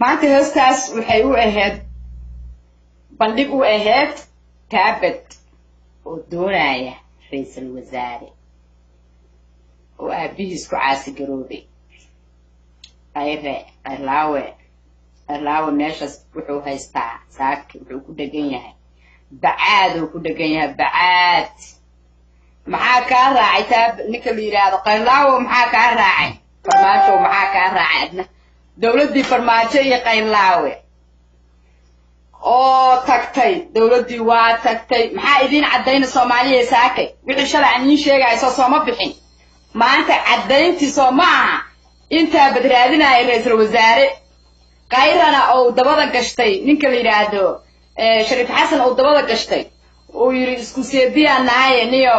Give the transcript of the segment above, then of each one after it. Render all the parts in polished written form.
maanta heestaas waxay u ahayd bandhig u ahayd taabad oo doonaya ra'iisul wasaare oo aabihiis ku caasi garoobay arlaawe meeshaas wuxuu haystaa saaki wuxuu ku dhagan yahay bacaad uu ku dhagan yahay bacaad maxaa kaa raacay taab ninka la yiraahdo qaylaawo maxaa kaa raacay farmaajo maxaa kaa raacay adna dawladdii farmaajo iyo qaylaawe oo tagtay dawladdii waa tagtay maxaa idin cadayna Soomaaliya saakay wixii shalay aan sheegay soo ma bixin maanta cadayntii soo ma aha inta badraadinay ra'iisul wasaare qayrana oo dabada gashtay ninka la yiraahdo Shariif Xasan oo dabada gashtay oo yiri isku seediyanahay niyo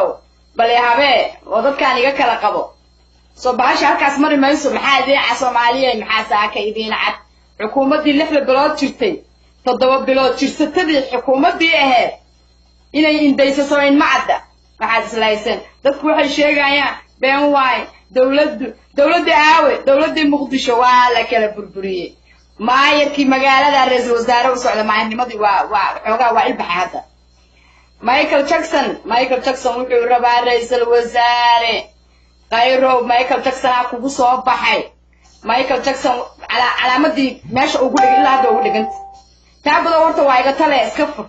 bal habe oo dadkaan iga kala qabo soo baasha halkaas mari mayso maxaa idin Soomaaliya maxaa saakay idin cad xukuumadii 6 bilood jirtay 7 bilood jirsatadii xukuumadii ahayd inay indaysaso in macada waxaad islaysan dadku waxay sheegayaan been waay dawladda aawe dawladda Muqdisho waa la kala burburiyay maayarkii magaalada ra'iisul wasaare u socda maayarnimadii waa xogaa waa ilbaxay hadda Michael Jackson wuxuu rabaa ra'iisul wasaare qayro Michael Jackson kugu soo baxay Michael Jackson calaamadii meesha ugu dhigay ilaa hadda ugu dhiganta taabada horta waa iga tale iska fur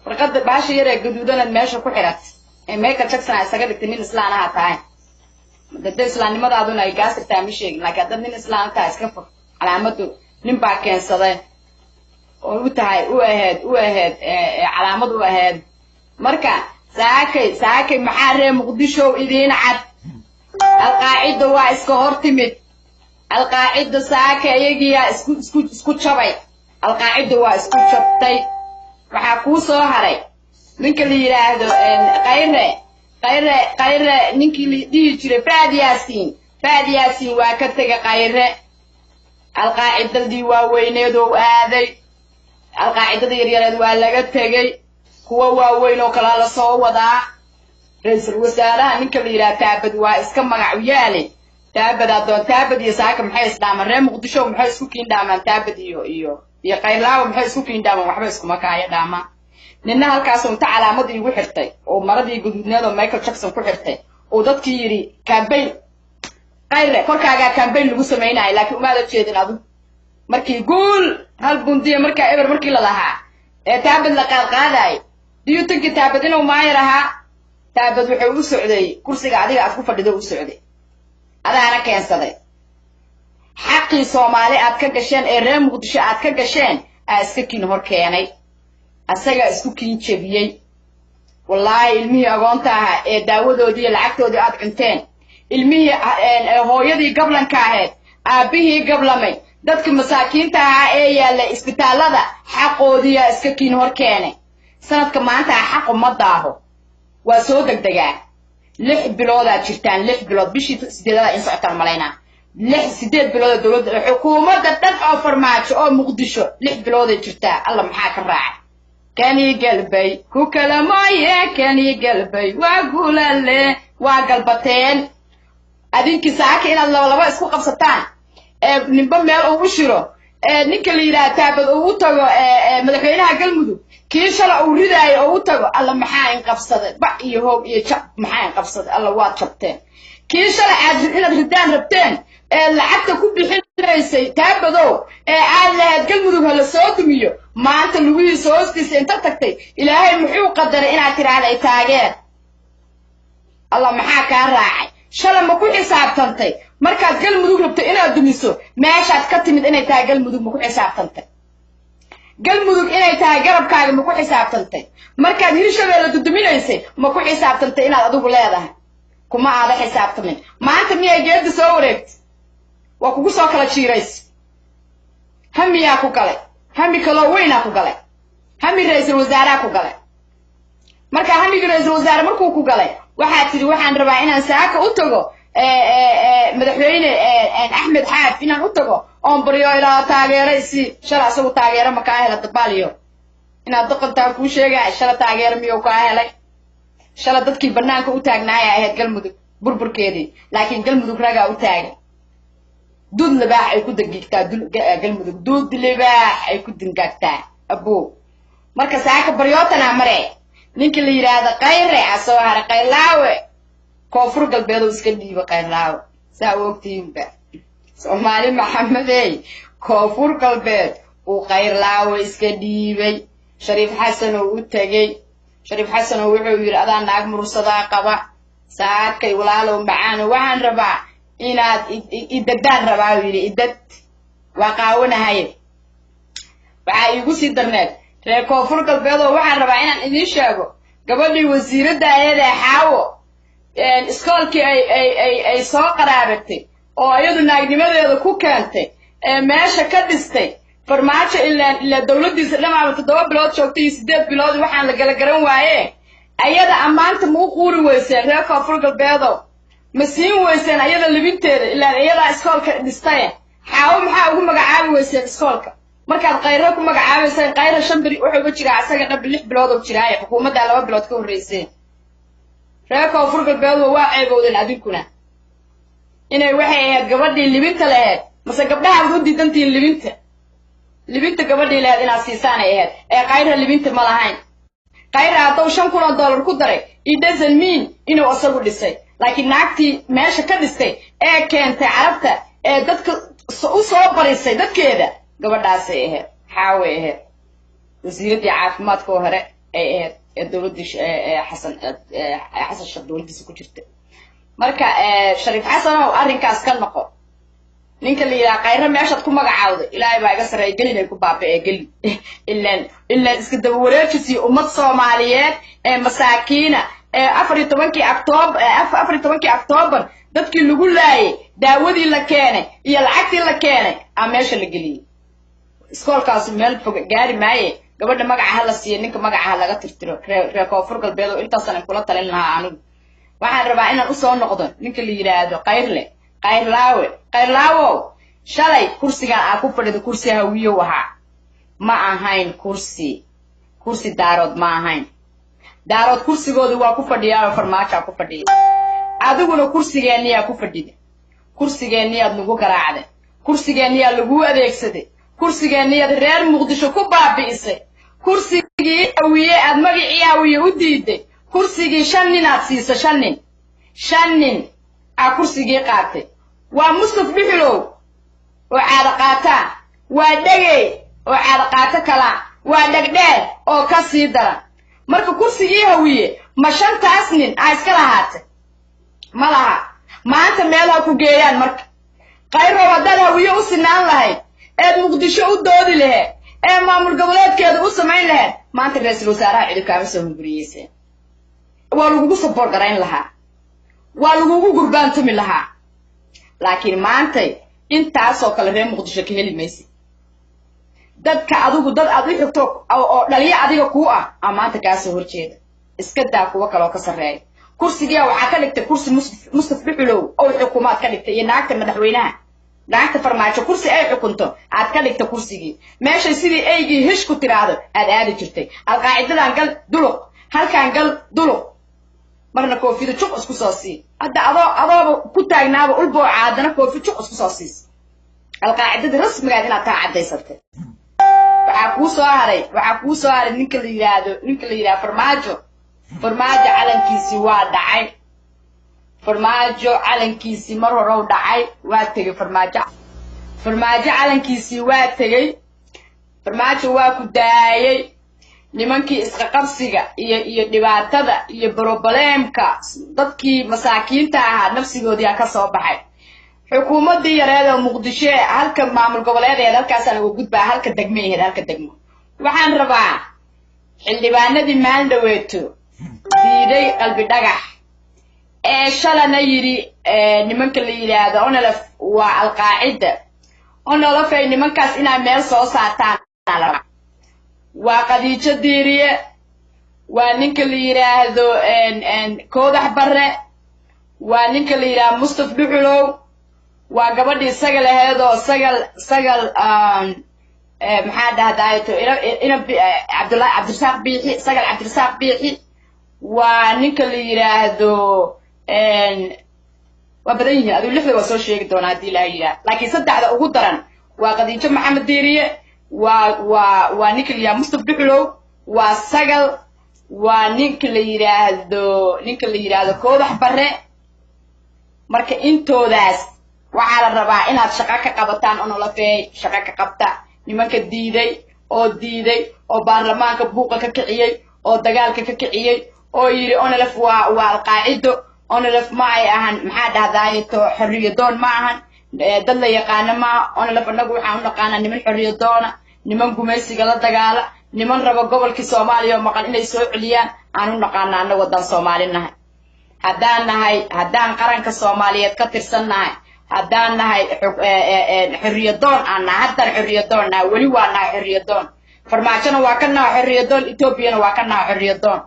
warqada baasha yar ee gaduudan meesha ku xirat ee Michael Jackson isaga dhigtay nin islaan ah tahay dadda islaamnimadaaduna ay gaasirtaa ma sheegin laakiin dad nin islaan tahay iska fur calaamadu nin baa keensaday oo u ahayd calaamad u ahayd marka saakay maxaa reer Muqdisho idin cad القاعدة واسكهورتمت القاعدة ساكا يجي اسكو شبي القاعدة واسكو شبتي وحاكو صهري منك اللي يراهدو قيرة منك اللي ديجري فاد ياسين واكتك قيرة القاعدة دي واوينيدو آذي القاعدة دي ريالد والاغتكي هو واوينو كلالا صوودا رئيس الوزراء ninka la yiraahdo taabad waa iska magac yaale taabad iyo saaka maxay isdaaman reer Muqdisho maxay isku kiindaaman taabad iyo qaylaawo maxay isku kiindaaman waxba isku makaaya dhaama ninna halkaas oo calaamad igu xirtay oo maradii guduudneed oo Michael Jackson ku xirtay oo dadkii yiri campaign qayre korkaaga campaign lagu sameeyay laakiin uma la jeedin adu markii gool hal bundiye markaa ever markii la lahaa ee taabad la qaadqaaday diyu tanki taabad inuu maayiraha taabad wuxuu u socday kursiga adiga aad ku fadhido u socday adaana keensaday xaqii Soomaali aad ka gasheen ee reer Muqdisho aad ka gasheen iska kiin hor keenay asaga isku kiin jabiyay wallahi ilmihi agoonta ah ee daawadoodii lacagtoodii aad cunteen ilmihi hooyadii gablanka ahayd aabihii gablamay dadka masaakiinta ah ee yaala isbitaalada xaqoodii iska kiin hor keenay sanadka maanta xaq uma daaho waa soo degdegaa 6 bilood aad jirtaan 6 bilood bishii 8 in socota malayna 8 bilood dawladda xukuumadda dad oo farmaajo oo Muqdisho 6 bilood ay jirtaa alla maxaa ka raacay kani galbay ku kala mooye kani galbay waa gulale waa galbateen adinki saaka inaad laba isku qabsataan ninba meel uu u shiro ninka la yiraahdo taabad uu tago madaxweynaha galmudug kii shala uu ridaay oo u tago alla maxaa in qabsaday ba iyo hoog iyo jab maxaa in qabsaday alla waa jabteen kii shala aad inaad ridaan rabteen lacagta ku bixinaysay taabado aad lahayd galmudug hala soo dumiyo maanta lugihiisa hoostiisa inta tagtay ilaahay muxuu qadaray inaad tiraahday taageer alla maxaa ka raacay shala ma ku xisaabtantay markaad galmudug rabto inaad dumiso meeshaad ka timid inay tahay galmudug ma ku xisaabtantay galmudug inay tahay garabkaaga ma ku xisaabtantay markaad hirshabeelle duduminaysay ma ku xisaabtantay inaad adigu leedahay kuma aad xisaabtamin maanta miyay geedda soo wareegtay waa kugu soo kala jiirays hamiyaa ku galay hami kaloo weynaa ku galay hami ra'iisul wasaaraha ku galay marka hamiga ra'iisul wasaare markuu ku galay waxaa tiri waxaan rabaa inaan saaka u tago madaxweyne axmed xaaf inaan u tago oon baryo ilaa taageero isi shala asagu taageero ma kaa hela dabaaliyo inaad doqontaa kuu sheegay shala taageero miyuu kaa helay shala dadkii banaanka u taagnaaya ahayd galmudug burburkeedii laakiin galmudug ragaa u taagay dud libaax ay ku dangiigtaa galmudug dud libaax ay ku dangaagtaa abuu marka saaka baryootana mare ninka la yiraahdo qayre asoo hare qaylaawe koonfur galbeed oo iska dhiiba qaylaawe saa ogtiinba Soomaali maxamedey koonfur galbeed uu qaylaawe iska dhiibay Shariif Xasan oo u tagay Shariif Xasan oo wuxuu yiri adaa naag mursada qaba saakay walaalo macaan waxaan rabaa inaad idadaan rabaa yiri idad waqaawanahay waxa igu sii darneed reer koonfur galbeed oo waxaan rabaa inaan idin sheego gabadhii wasiiradda ayada xaawo iskoolkii ay soo qaraabatay oo ayadu naagnimadeeda ku keentay meesha ka dhistay farmaajo ilaa dawladdiisa dhamaaba 7 bilood joogtay 8 bilood waxaan la gala garan waaye ayada amaanta ma u quuri weyseen reer koonfur galbeedo ma siin weyseen ayada libinteeda ilaa ayada iskoolka dhistay xaawo maxaa ugu magacaabi weyseen iskoolka markaad qayro ku magacaabaysay qayro 5 biri wuxuu uga jiraa asaga dhab 6 bilood oo jiraay xukuumadda 2 bilood ka horeysay reer koonfur galbeed waa ceebowdeen adinkuna inay waxay ahayd gabadhii libinta lahayd mase gabdhaha u diidantiin libinta gabadhii lahayd inaad siisaan ay ahayd qayro libinta ma lahayn qayro haduu $5,000 ku daray it doesn't mean inuu asagu dhisay laakiin naagtii meesha ka dhistay keentay carabta dadka u soo barisay dadkeeda gabadhaas ay ahayd xaaway ahayd wasiiradii caafimaadka oo hore ay ahayd dawladda xasan sheekh dawladdiisa ku jirtay marka Shariif Xasan oo arrinkaas ka noqo ninka la yiraahdo qayro meeshaad ku magacaawday ilaahay baa iga sareey galin ay ku baabay galin ilaa iska daba wareejisi ummad Soomaaliyeed masaakiina 14 October dadkii lagu laayay daawadii la keenay iyo lacagtii la keenay meesha la geliyay iskoolkaas meel fog gaari maaye gabadha magaca la siiyay ninka magaca laga tirtiro reer koonfur galbeed oo intaas aan kula talin lahaa anigu waxaan rabaa inaan u soo noqdo ninka la yiraahdo qayrlaawo shalay kursigan aan ku fadhido kursi hawiyo waxa ma ahayn kursi daarood ma ahayn daarood kursigoodu waa ku fadhiyaa farmaajo ku fadhiya adiguna kursigeeniya ku fadhida kursigeeniya lagu garaacday kursigeeniya lagu adeegsaday kursigeeniya reer muqdisho ku baabi'isay kursigii awiye aad magacii awiye u diiday kursigii 5 nin aad siisa 5 nin kursigii qaatay waa Mustaf Bixlow oo caada qaata waa dhagay oo caada qaata kala waa dhagdheer oo ka sii daran marka kursigii hawiye ma 5 nin ay iska lahaatay ma laha maanta meel ha ku geeyaan marka qayro wadada hawiye u sinaan lahayd muqdisho u doodi lahayd maamul goboleedkeeda u samayn lahayd maanta ra'iisul wasaaraha cid ka soo hunguriyay waa lagu support garayn lahaa waa lagu gurbaantumi lahaa laakiin maanta intaas oo kale reer muqdisho ka heli maysi dadka adigu dad aad u xigto oo dhaliya adiga ku maanta ka soo horjeeda iska daa kuwa kale oo ka sareeyo kursiga waxa ka dhigtay kursi Mustaf Bixlow oo xukuumad ka dhigtay iyo naagta madaxweynaha naagta farmaajo kursi ay xukunto aad ka dhigtay kursigii meesha sidii aygii hish ku tiraado aad jirtay alqaacidadan gal duluq halkaan gal duluq marna koofida juq isku soo sii hadda adoo ku taagnaaba ulbo caadana koofi juq isku soo siis alqaacidada rasmiga ah inaad ka cadaysatay waxa ku soo haray ninka la yiraahdo farmaajo calankiisi waa dhacay farmaajo calankiisi mar hore u dhacay waa tagay farmaajo calankiisi waa tagay farmaajo waa ku daayay nimankii isqa qabsiga iyo dhibaatada iyo problemka dadkii masaakiinta ahaa nafsigoodii ka soo baxay xukuumadii yareed oo muqdisho halka maamul goboleedeed halkaas aan ugu gudbaa halka degmo waxaan rabaa xildhibaanadii maaldhaweeto diiday qalbi dhagax shalana yiri nimanka la yiraahdo onolaf waa alqaacida onolaf ay nimankaas inay meel soo saartaan waa qadiijo diiriye وانك اللي يراهدو ان كودح برة وانك اللي يراه مصطفى دحلو وقبل سجل هذا سجل محاد هدايته إنا عبد الرزاق بيحي سجل عبد الرزاق بيحي ونك اللي يراهدو ان وبدأيه هذا اللي هو سوى شيء دون هذه لا لكن صدق هذا أقدرن وقد يجمع محمد ديرية ونك اللي مصطفى دحلو وسجل ونك اللي يراهدو كودح برة marka intoodaas waxa la rabaa inaad shaqo ka qabataan oo la feey shaqo ka qabta nimanka diiday oo baarlamaanka buuqa ka kiciyay oo dagaalka ka kiciyay oo yiri onalaf waa alqaacido onalaf ma ay ahan maxaa dhahdaayto xorriyadoon ma ahan dad la yaqaan ma onalaf anagu waxaan u naqaanaa niman xorriyadoona niman gumaysiga la dagaala niman raba gobolka Soomaaliya oo maqan inay soo celiyaan aan u naqaanaa anagu wadan Soomaalinahay haddaan qaranka Soomaaliyeed ka tirsannahay haddaan nahay xorriyadoon haddaan xorriyadoon weli waa nahay xorriyadoon farmaajona waa ka nahay xorriyadoon Etoobiyana waa ka nahay xorriyadoon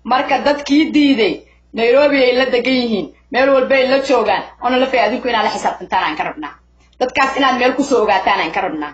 marka dadkii diiday Nairobi ay la degan yihiin meel walba ay la joogaan oo la fay adinku inaad la xisaabtantaan aan ka rabnaa dadkaas inaad meel ku soo ogaataan aan ka rabnaa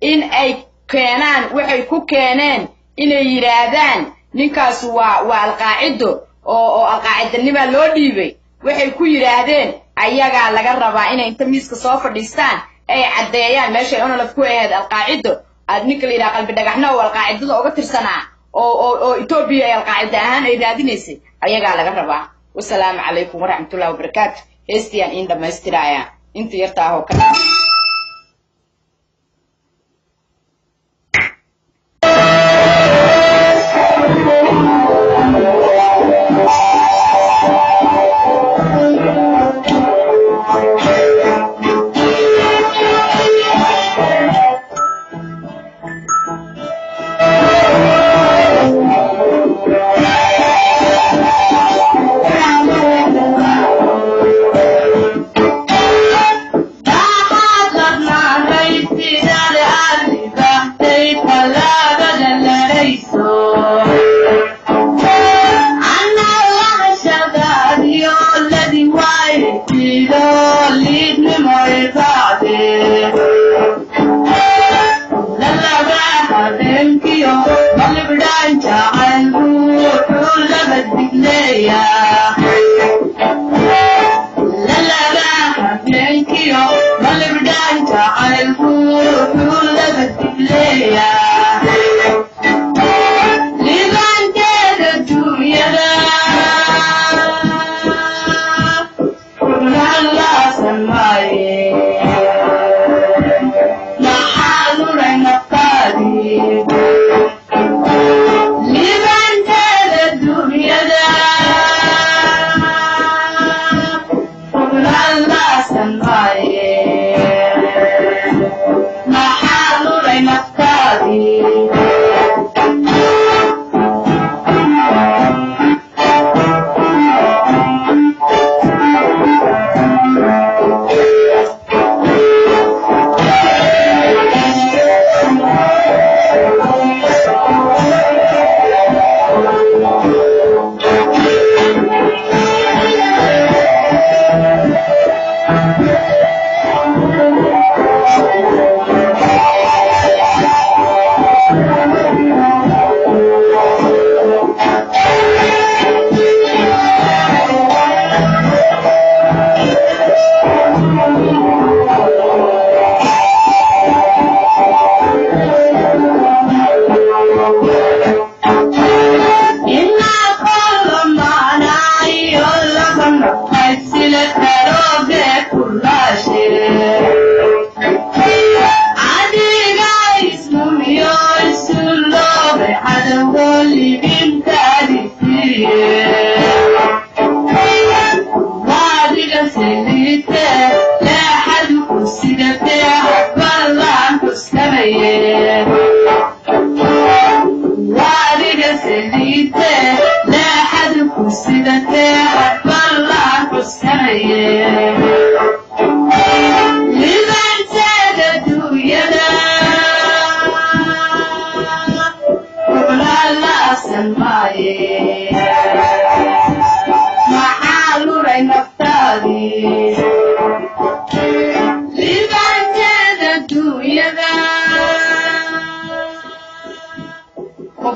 in ay keenaan waxay ku keeneen inay yiraahdaan ninkaas waa alqaacido oo alqaacidanima loo dhiibay waxay ku yiraahdeen ayaga laga rabaa inay inta miiska soo fadhiistaan ay cadeeyaan meesha ay onolaf ku ahayd alqaacido adninka la qalbi dhagaxna oo alqaacidada uga tirsanaa oo Ethiopia ay alqaacida ahaan ay raadinaysay ayaga laga rabaa wassalaamu calaykum waraxmatullaahi wabarakaatuh heestiyan in dhamaystiraya inta yartaa oo kale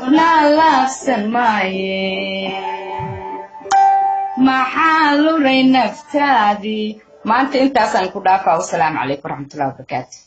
لبنا لافسن ماي محال رين نفتادي ما أنت أسان كدافع والسلام عليكم ورحمة الله وبركاته